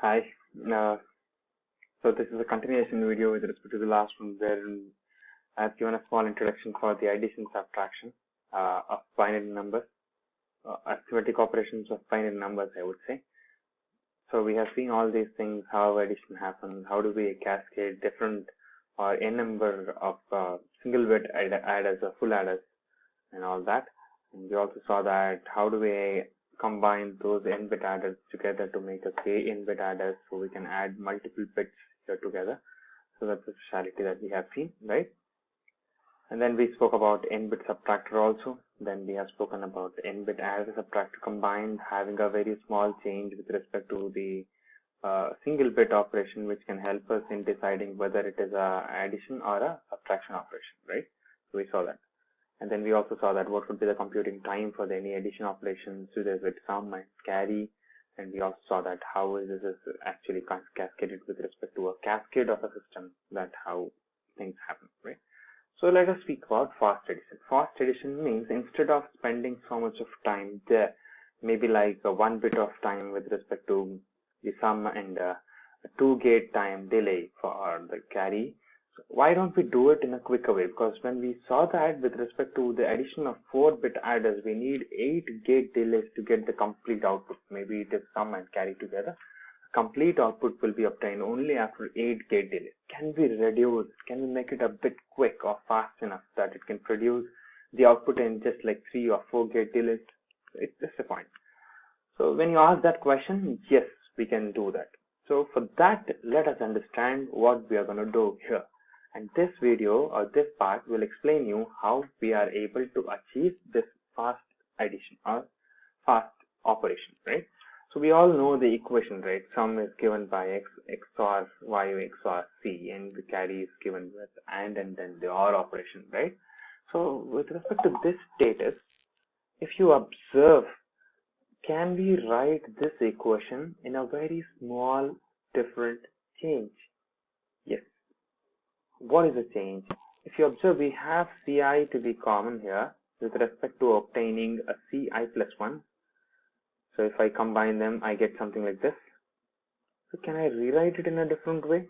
Hi. Uh, so this is a continuation video with respect to the last one, where I've given a small introduction for the addition subtraction of binary numbers, arithmetic operations of binary numbers, I would say. So we have seen all these things, how addition happens, how do we cascade different or n number of single bit adders or full adders and all that. And we also saw that how do we combine those n bit adders together to make a k n bit adders, so we can add multiple bits here together. So that's a speciality that we have seen, right? And then we spoke about n bit subtractor also. Then we have spoken about n bit adder subtractor combined, having a very small change with respect to the single bit operation, which can help us in deciding whether it is a addition or a subtraction operation, right? So we saw that. And then we also saw that what would be the computing time for any addition operations, so there's with sum and carry. And we also saw that how is this actually cascaded with respect to a cascade of a system, that how things happen, right? So let us speak about fast addition. Fast addition means instead of spending so much of time there, maybe like a 1 bit of time with respect to the sum and a 2-gate time delay for the carry, so why don't we do it in a quicker way? Because when we saw that with respect to the addition of 4-bit adders, we need 8-gate delays to get the complete output. Maybe it is sum and carry together. Complete output will be obtained only after 8-gate delays. Can we reduce? Can we make it a bit quick or fast enough that it can produce the output in just like 3 or 4-gate delays? It's just a point. So when you ask that question, yes, we can do that. So for that, let us understand what we are going to do here. And this video or this part will explain you how we are able to achieve this fast addition or fast operation, right? So we all know the equation, right? Sum is given by x XOR y XOR c, and the carry is given with and then the OR operation, right? So with respect to this status, if you observe, can we write this equation in a very small different change? Yes. What is the change? If you observe, we have ci to be common here with respect to obtaining a ci plus 1. So if I combine them, I get something like this. So can I rewrite it in a different way?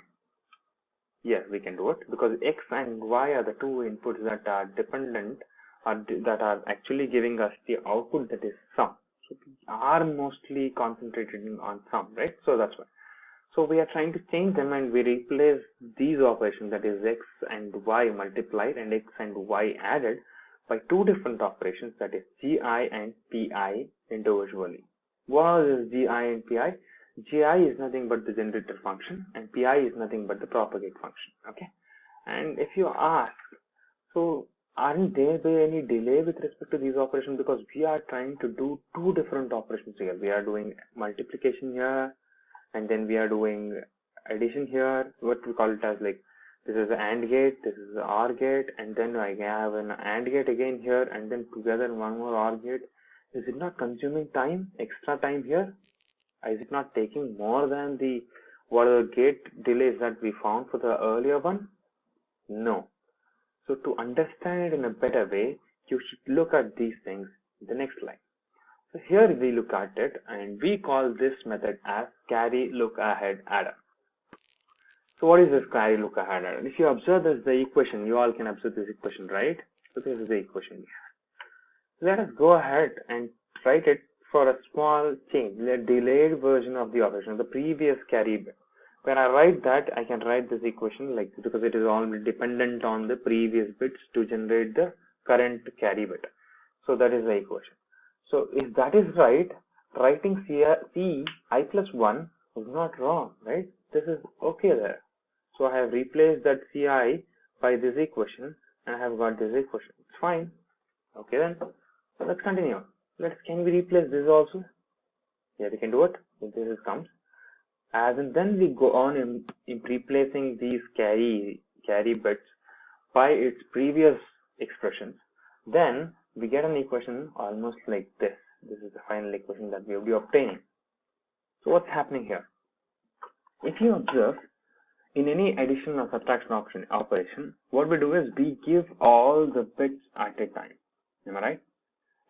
Yes, we can do it, because x and y are the two inputs that are dependent or that are actually giving us the output, that is sum. So we are mostly concentrated on sum, right? So that's why. So we are trying to change them, and we replace these operations, that is x and y multiplied and x and y added, by two different operations, that is gi and pi individually. What is gi and pi? Gi is nothing but the generator function, and pi is nothing but the propagate function. Okay. And if you ask, so aren't there be any delay with respect to these operations? Because we are trying to do two different operations here. We are doing multiplication here, and then we are doing addition here. What we call it as, like, this is the AND gate, this is the OR gate, and then I have an AND gate again here, and then together one more OR gate. Is it not consuming time, extra time here? Is it not taking more than the whatever gate delays that we found for the earlier one? No. So to understand it in a better way, you should look at these things in the next slide. So here we look at it, and we call this method as carry look ahead adder. So what is this carry look ahead adder? If you observe this, the equation, you all can observe this equation, right? So this is the equation we have. Let us go ahead and write it for a small change, the delayed version of the operation, the previous carry bit. When I write that, I can write this equation like this, because it is only dependent on the previous bits to generate the current carry bit. So that is the equation. So if that is right, writing ci plus 1 is not wrong, right? This is okay there. So I have replaced that ci by this equation, and I have got this equation. It's fine. Okay then. So let's continue. Can we replace this also? Yeah, we can do it. If this comes. And then we go on in replacing these carry bits by its previous expressions. Then we get an equation almost like this. This is the final equation that we will be obtaining. So what's happening here? If you observe, in any addition or subtraction operation, what we do is we give all the bits at a time. Am I right?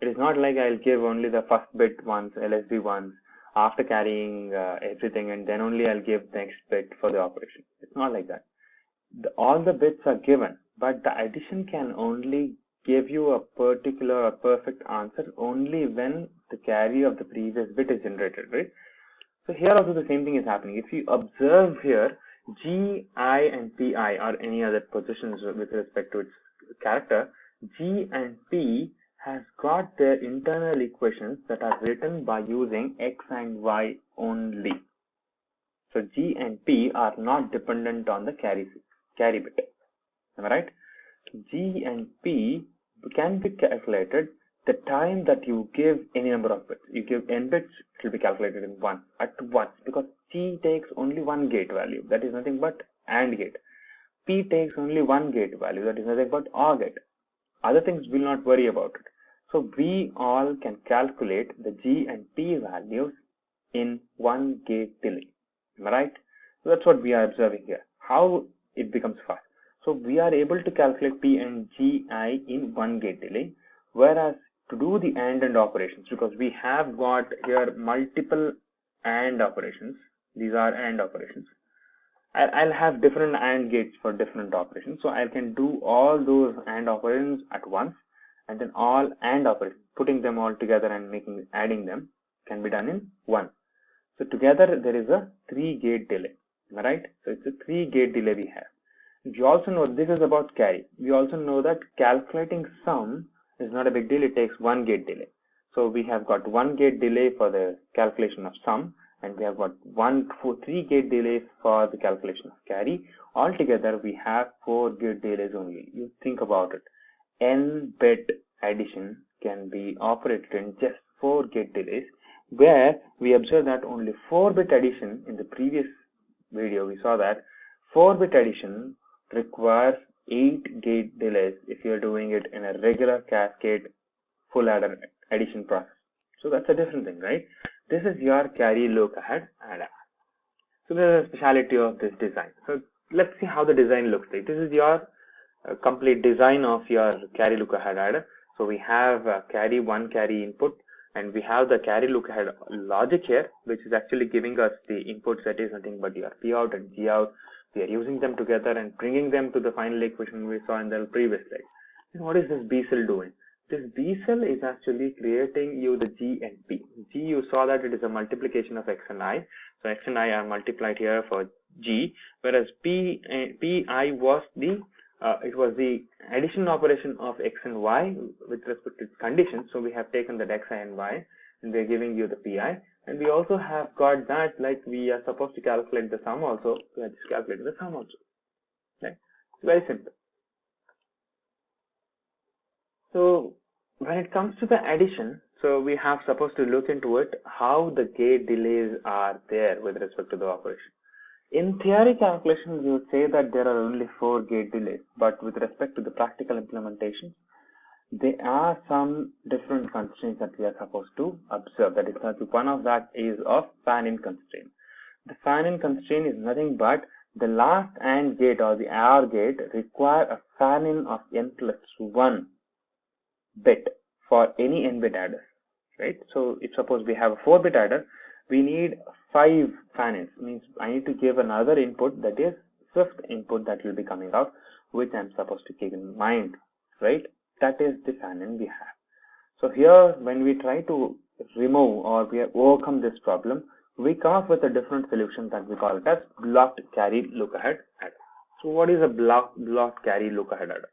It is not like I'll give only the first bit once, LSB once, after carrying everything, and then only I'll give the next bit for the operation. It's not like that. All the bits are given, but the addition can only give you a particular or perfect answer only when the carry of the previous bit is generated, right? So here also the same thing is happening. If you observe here, G, I, and Pi or any other positions with respect to its character, G and P has got their internal equations that are written by using X and Y only. So G and P are not dependent on the carry bit. Am I right? G and P can be calculated the time that you give any number of bits. You give n bits, it will be calculated in at once, because G takes only one gate value, that is nothing but AND gate. P takes only one gate value, that is nothing but OR gate. Other things will not worry about it. So we all can calculate the G and P values in one gate delay. Am I right? So that's what we are observing here. How it becomes fast. So we are able to calculate P and Gi in one gate delay, whereas to do the AND operations, because we have got here multiple AND operations, these are AND operations. I'll have different AND gates for different operations, so I can do all those AND operations at once, and then all AND operations, putting them all together and adding them can be done in one. So together there is a 3-gate delay. Am I right? So it's a 3-gate delay we have. We also know this is about carry. We also know that calculating sum is not a big deal. It takes 1-gate delay. So we have got 1-gate delay for the calculation of sum, and we have got 3-gate delay for the calculation of carry. Altogether we have 4-gate delays only. You think about it. N-bit addition can be operated in just 4-gate delays, where we observe that only 4-bit addition in the previous video we saw that 4-bit addition requires 8-gate delays if you are doing it in a regular cascade full adder addition process. So that's a different thing, right? This is your carry look ahead adder. So there's a speciality of this design. So let's see how the design looks like. This is your complete design of your carry look ahead adder. So we have one carry input, and we have the carry look ahead logic here, which is actually giving us the inputs, that is nothing but your P out and G out. We are using them together and bringing them to the final equation we saw in the previous slide. And what is this B cell doing? This B cell is actually creating you the G and P. G, you saw that it is a multiplication of X and I. So X and I are multiplied here for G, whereas Pi was the addition operation of X and Y with respect to its conditions. So we have taken that Xi and Y, and we are giving you the Pi. And we also have got that, like we are supposed to calculate the sum also. We are just calculating the sum also. Right? It's very simple. So when it comes to the addition, so we have supposed to look into it, how the gate delays are there with respect to the operation. In theory calculations, we would say that there are only 4-gate delays, but with respect to the practical implementation, there are some different constraints that we are supposed to observe. That is, one of that is of fan-in constraint. The fan-in constraint is nothing but the last AND gate or the OR gate require a fan-in of n+1 bit for any n-bit adder, right? So if suppose we have a 4-bit adder, we need 5 fan-ins. Means I need to give another input, that is 5th input that will be coming out, which I'm supposed to keep in mind, right? That is the fan-in we have. So here, when we try to remove or we overcome this problem, we come up with a different solution that we call it as blocked carry look ahead adder. So what is a blocked carry look ahead adder?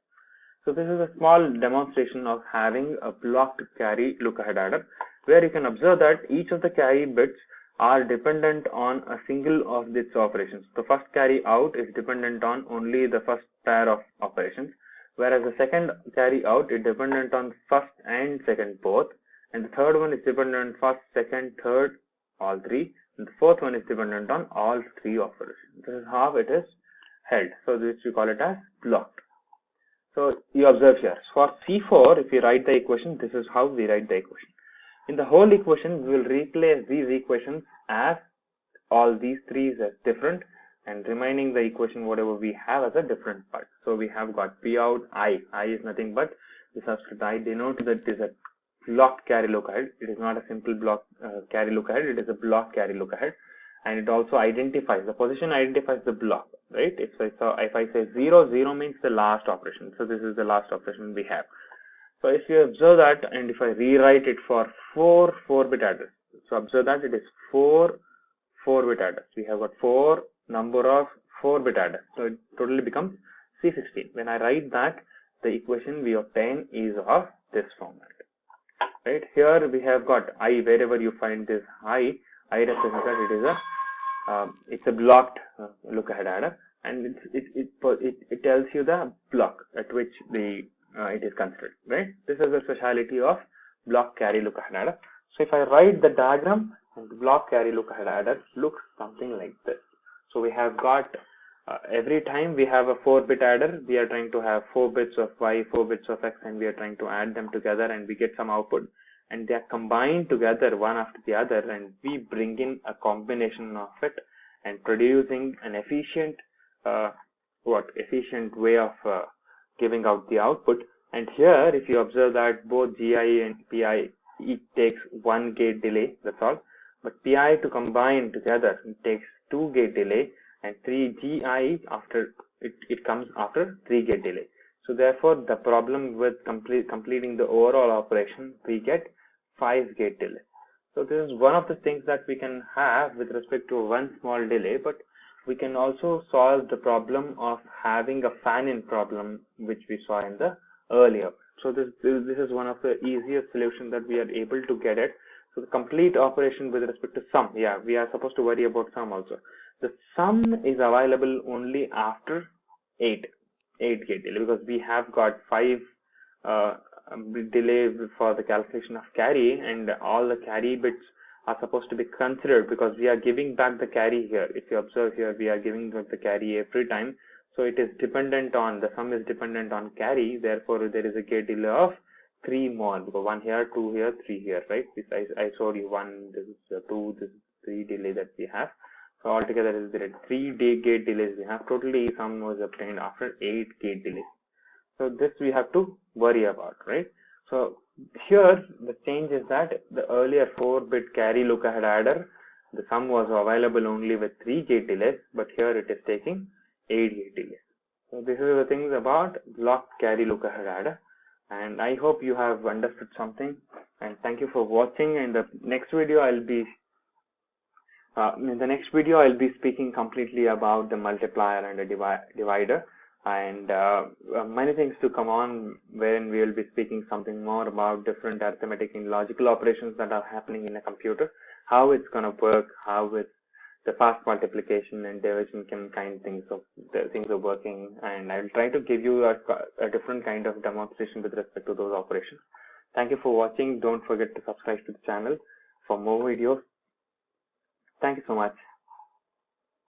So this is a small demonstration of having a blocked carry look ahead adder, where you can observe that each of the carry bits are dependent on a single of its operations. The first carry out is dependent on only the first pair of operations, whereas the second carry out is dependent on first and second both, and the third one is dependent on first, second, third, all three, and the fourth one is dependent on all 3 operations. This is how it is held. So this we call it as blocked. So you observe here, for C4, if you write the equation, this is how we write the equation. In the whole equation, we will replace these equations as all these 3s as different, and remaining the equation whatever we have as a different part. So we have got P out I. I is nothing but the subscript I denote that is a blocked carry look ahead. It is not a simple block carry look ahead. It is a block carry look ahead, and it also identifies the position, identifies the block, right? If I say 0, 0 means the last operation. So this is the last operation we have. So if you observe that, and if I rewrite it for 4 4-bit address, so observe that it is 4 4-bit address. We have got 4 number of 4-bit address. So it totally becomes C16. When I write that, the equation we obtain is of this format. Right here we have got I. Wherever you find this I represents that it is a it's a blocked look ahead adder, and it tells you the block at which the it is considered. Right. This is the speciality of block carry look ahead adder. So if I write the diagram, and the block carry look ahead adder looks something like this. So we have got every time we have a 4-bit adder, we are trying to have 4 bits of Y, 4 bits of X, and we are trying to add them together, and we get some output, and they are combined together one after the other, and we bring in a combination of it and producing an efficient efficient way of giving out the output. And here if you observe that both GI and PI, it takes 1 gate delay, that's all, but PI to combine together, it takes 2 gate delay, and 3 GI after it comes after 3 gate delay. So therefore the problem with completing the overall operation, we get 5 gate delay. So this is one of the things that we can have with respect to one small delay, but we can also solve the problem of having a fan-in problem which we saw in the earlier. So this is one of the easiest solutions that we are able to get at. So the complete operation with respect to sum, yeah, we are supposed to worry about sum also. The sum is available only after 8 gate delay, because we have got 5 delay for the calculation of carry, and all the carry bits are supposed to be considered because we are giving back the carry here. If you observe here, we are giving back the carry every time. So it is dependent on, the sum is dependent on carry. Therefore, there is a gate delay of 3 more, because 1 here, 2 here, 3 here, right? I showed you 1, this is 2, this is 3 delay that we have. So altogether there are 3 gate delays we have. Totally sum was obtained after 8 gate delays. So this we have to worry about, right? So here the change is that the earlier 4-bit carry look ahead adder, the sum was available only with 3 gate delays, but here it is taking 8 gate delays. So this is the things about block carry look ahead adder, and I hope you have understood something, and thank you for watching. In the next video I'll be speaking completely about the multiplier and the divider, and many things to come on, wherein we will be speaking something more about different arithmetic and logical operations that are happening in a computer, how it's going to work, how it's the fast multiplication and division kind things of the things are working, and I will try to give you a different kind of demonstration with respect to those operations. Thank you for watching. Don't forget to subscribe to the channel for more videos. Thank you so much.